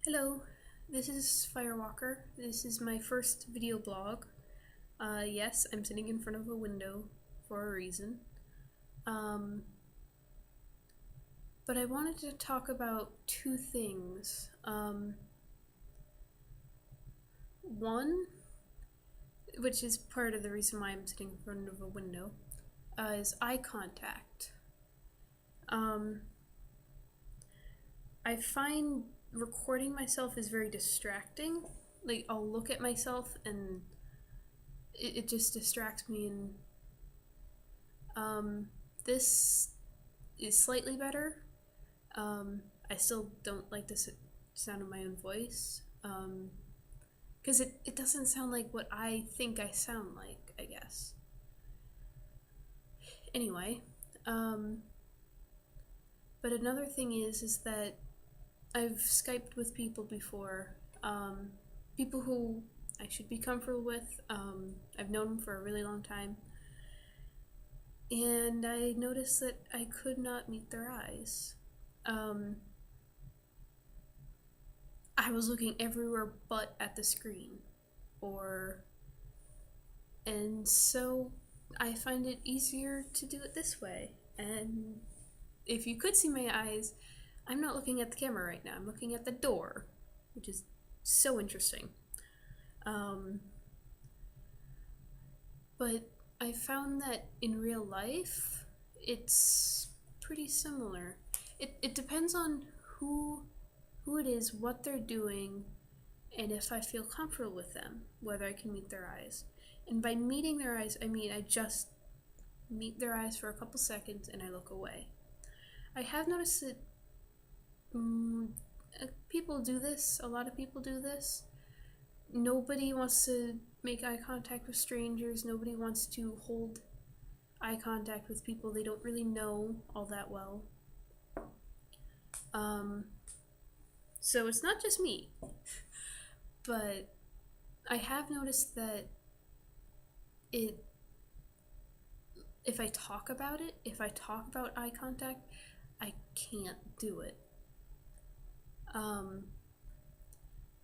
Hello, this is Firewalker. This is my first video blog. Yes, I'm sitting in front of a window for a reason. Um, but I wanted to talk about two things. One, which is part of the reason why I'm sitting in front of a window, is eye contact. I find recording myself is very distracting. Like, I'll look at myself and it just distracts me, and this is slightly better. I still don't like the sound of my own voice because it doesn't sound like what I think I sound like, I guess. Anyway, but another thing is that I've Skyped with people before, people who I should be comfortable with. I've known them for a really long time, and I noticed that I could not meet their eyes. I was looking everywhere but at the screen, and so I find it easier to do it this way. And if you could see my eyes, I'm not looking at the camera right now. I'm looking at the door, which is so interesting. But I found that in real life, it's pretty similar. It depends on who it is, what they're doing, and if I feel comfortable with them, whether I can meet their eyes. And by meeting their eyes, I mean I just meet their eyes for a couple seconds and I look away. I have noticed that people do this, a lot of people do this. Nobody wants to make eye contact with strangers, nobody wants to hold eye contact with people they don't really know all that well. So it's not just me, but I have noticed that if I talk about it, if I talk about eye contact, I can't do it.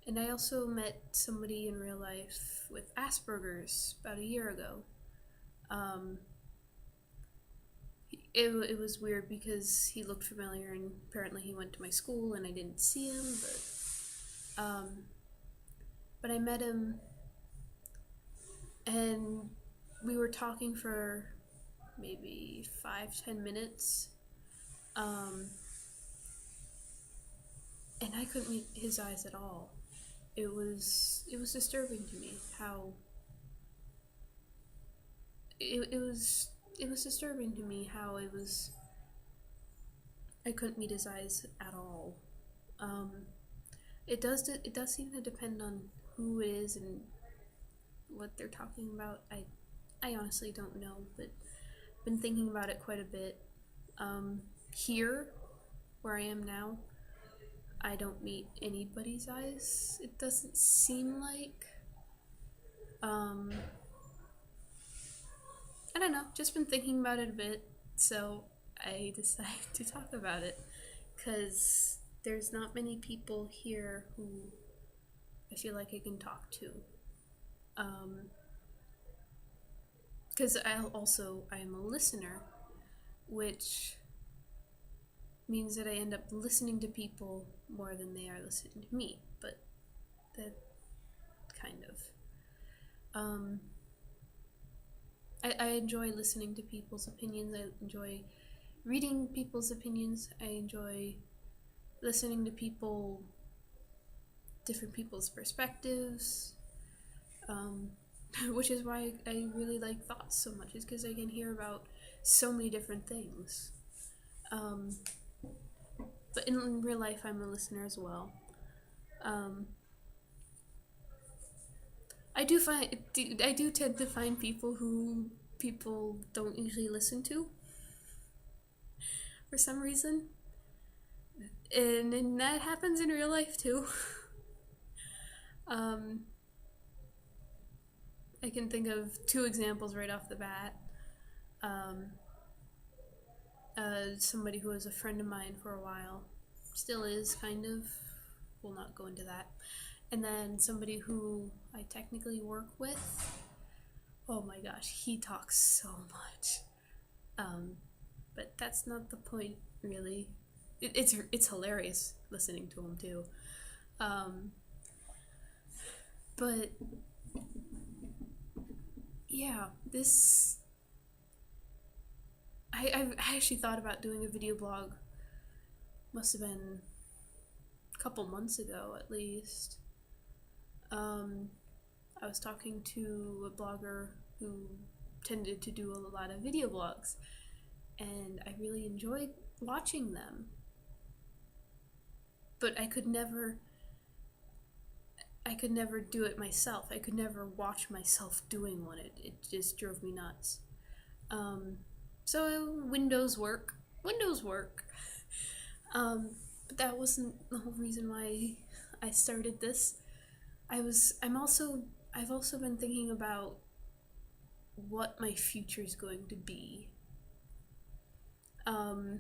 And I also met somebody in real life with Asperger's about a year ago. It was weird because he looked familiar, and apparently he went to my school and I didn't see him, but I met him and we were talking for maybe 5-10 minutes, and I couldn't meet his eyes at all. It was disturbing to me how it was disturbing to me how I couldn't meet his eyes at all. It does seem to depend on who it is and what they're talking about. I honestly don't know, but I've been thinking about it quite a bit. Here, where I am now, I don't meet anybody's eyes. It doesn't seem like. I don't know, just been thinking about it a bit, so I decided to talk about it, because there's not many people here who I feel like I can talk to. Because I am a listener, which means that I end up listening to people more than they are listening to me, but that kind of. I enjoy listening to people's opinions. I enjoy reading people's opinions. I enjoy listening to different people's perspectives, which is why I really like thoughts so much, is because I can hear about so many different things. But in real life, I'm a listener as well. I do tend to find people who people don't usually listen to for some reason, and that happens in real life too. I can think of 2 examples right off the bat. Somebody who was a friend of mine for a while, still is kind of, will not go into that. And then somebody who I technically work with, oh my gosh, he talks so much. But that's not the point, really. It's hilarious listening to him too. But yeah, this I actually thought about doing a video blog. Must have been a couple months ago at least. I was talking to a blogger who tended to do a lot of video blogs, and I really enjoyed watching them. But I could never do it myself. I could never watch myself doing one. It just drove me nuts. So Windows work. But that wasn't the whole reason why I started this. I've also been thinking about what my future is going to be. I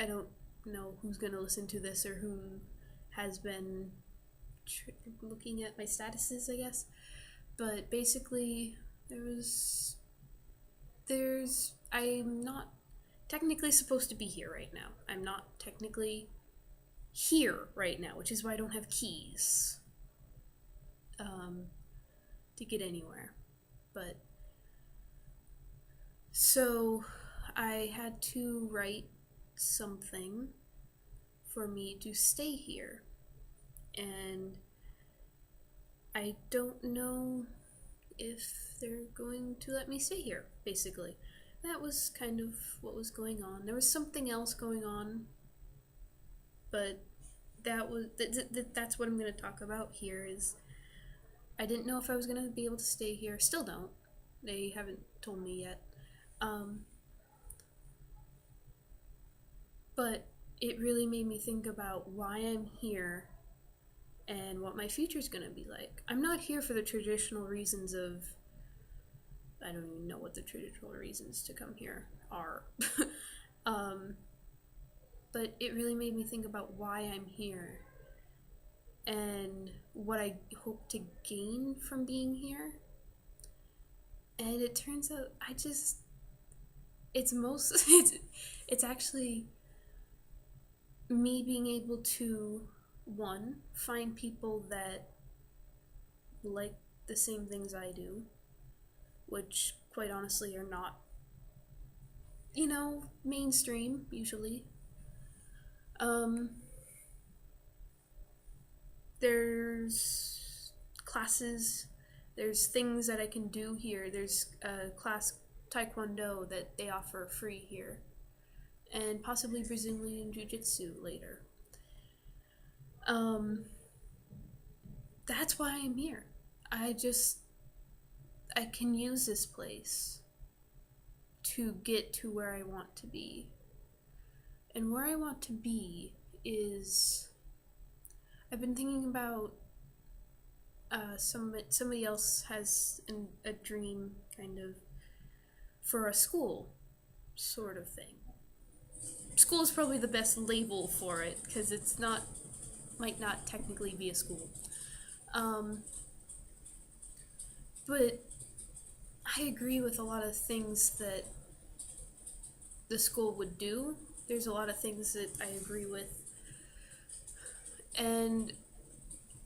don't know who's going to listen to this or who has been looking at my statuses, I guess. But basically, I'm not technically supposed to be here right now. I'm not technically here right now, which is why I don't have keys to get anywhere. But so I had to write something for me to stay here, and I don't know if they're going to let me stay here, basically. That was kind of what was going on. There was something else going on, but that's what I'm going to talk about here. Is I didn't know if I was going to be able to stay here. Still don't. They haven't told me yet. But it really made me think about why I'm here and what my future's going to be like. I'm not here for the traditional reasons of... I don't even know what the traditional reasons to come here are. But it really made me think about why I'm here and what I hope to gain from being here. And it turns out it's actually me being able to, one, find people that like the same things I do, which quite honestly are not, mainstream usually. There's classes, there's things that I can do here. There's a class Taekwondo that they offer free here, and possibly Brazilian Jiu-Jitsu later. That's why I'm here. I can use this place to get to where I want to be. And where I want to be is... I've been thinking about... somebody else has a dream, kind of, for a school, sort of thing. School is probably the best label for it, because might not technically be a school. But I agree with a lot of things that the school would do. There's a lot of things that I agree with, and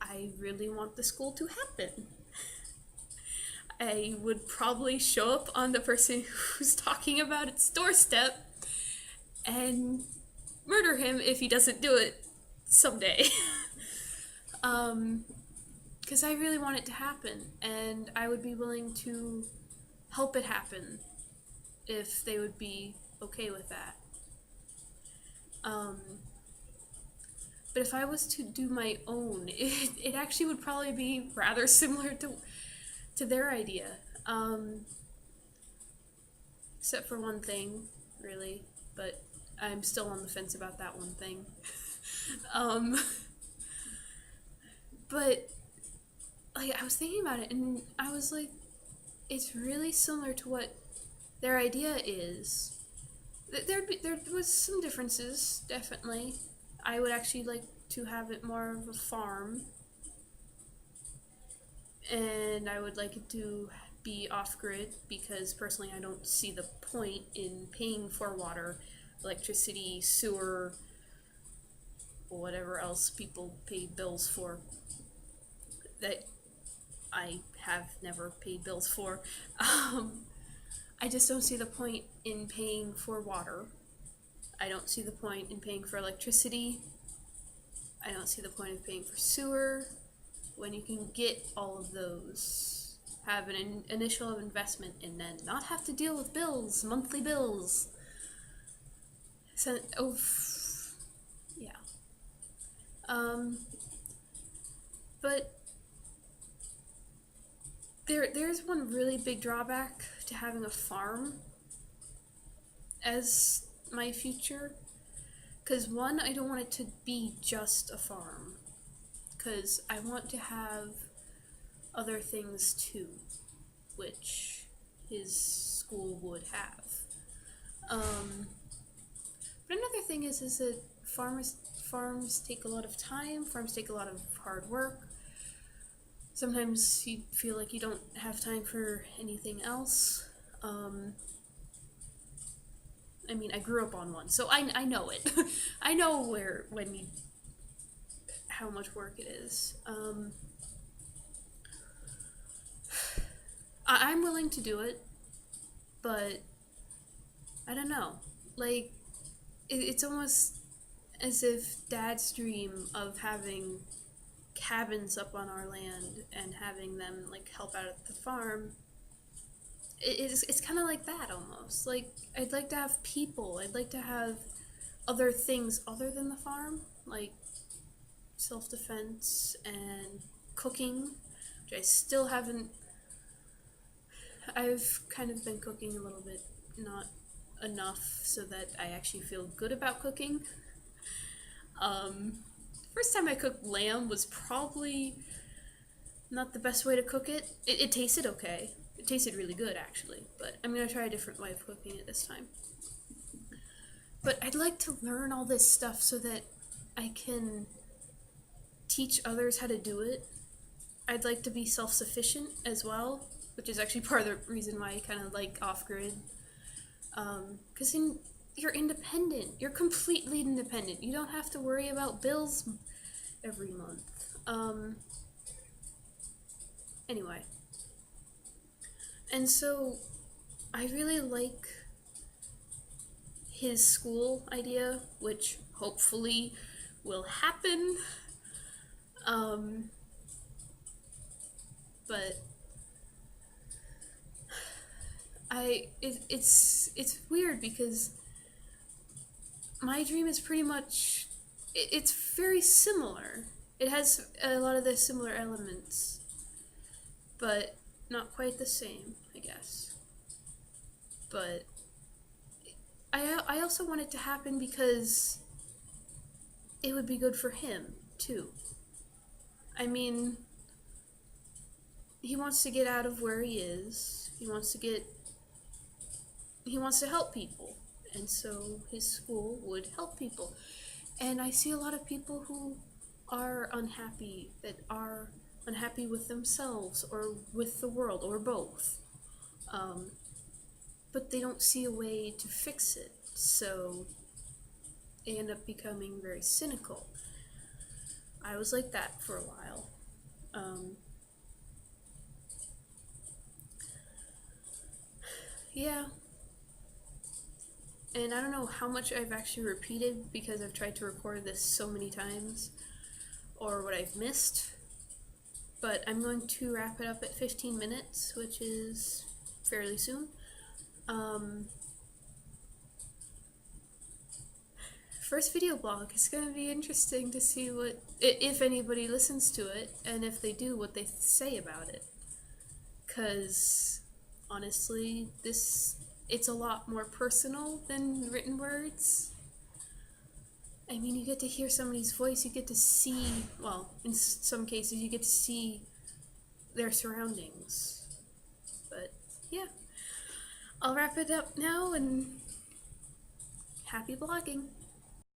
I really want the school to happen. I would probably show up on the person who's talking about its doorstep and murder him if he doesn't do it someday. Because I really want it to happen, and I would be willing to help it happen if they would be okay with that. But if I was to do my own, it actually would probably be rather similar to their idea. Except for one thing, really, but I'm still on the fence about that one thing. But like, I was thinking about it, and I was like, it's really similar to what their idea is. There was some differences, definitely. I would actually like to have it more of a farm, and I would like it to be off grid because personally I don't see the point in paying for water, electricity, sewer, or whatever else people pay bills for that I have never paid bills for. I just don't see the point in paying for water. I don't see the point in paying for electricity. I don't see the point of paying for sewer when you can get all of those. Have an initial investment and then not have to deal with bills, monthly bills. So, yeah. But there's one really big drawback to having a farm as my future. Because one, I don't want it to be just a farm. Because I want to have other things too, which his school would have. But another thing is that farms take a lot of time. Farms take a lot of hard work. Sometimes you feel like you don't have time for anything else. I mean, I grew up on one, so I know it. I know how much work it is. I'm willing to do it, but I don't know. Like, it's almost as if Dad's dream of having cabins up on our land and having them like help out at the farm. It's kind of like that almost. Like, I'd like to have people. I'd like to have other things other than the farm, like self-defense and cooking, which I still haven't. I've kind of been cooking a little bit, not enough so that I actually feel good about cooking. First time I cooked lamb was probably not the best way to cook it. It tasted okay. It tasted really good, actually, but I'm going to try a different way of cooking it this time. But I'd like to learn all this stuff so that I can teach others how to do it. I'd like to be self-sufficient as well, which is actually part of the reason why I kind of like off-grid. Because you're independent. You're completely independent. You don't have to worry about bills every month. Anyway. And so, I really like his school idea, which hopefully will happen. But it's weird because my dream is pretty much it's very similar. It has a lot of the similar elements, but not quite the same, I guess. But I also want it to happen because it would be good for him too. I mean, he wants to get out of where he is. He wants to help people. And so his school would help people. And I see a lot of people who are unhappy, that are unhappy with themselves or with the world or both. But they don't see a way to fix it. So they end up becoming very cynical. I was like that for a while. Yeah. And I don't know how much I've actually repeated because I've tried to record this so many times, or what I've missed. But I'm going to wrap it up at 15 minutes, which is fairly soon. First video blog. It's going to be interesting to see if anybody listens to it, and if they do, what they say about it. Because honestly, it's a lot more personal than written words. I mean, you get to hear somebody's voice, you get to see, well, in some cases, you get to see their surroundings. But, yeah. I'll wrap it up now, and happy blogging.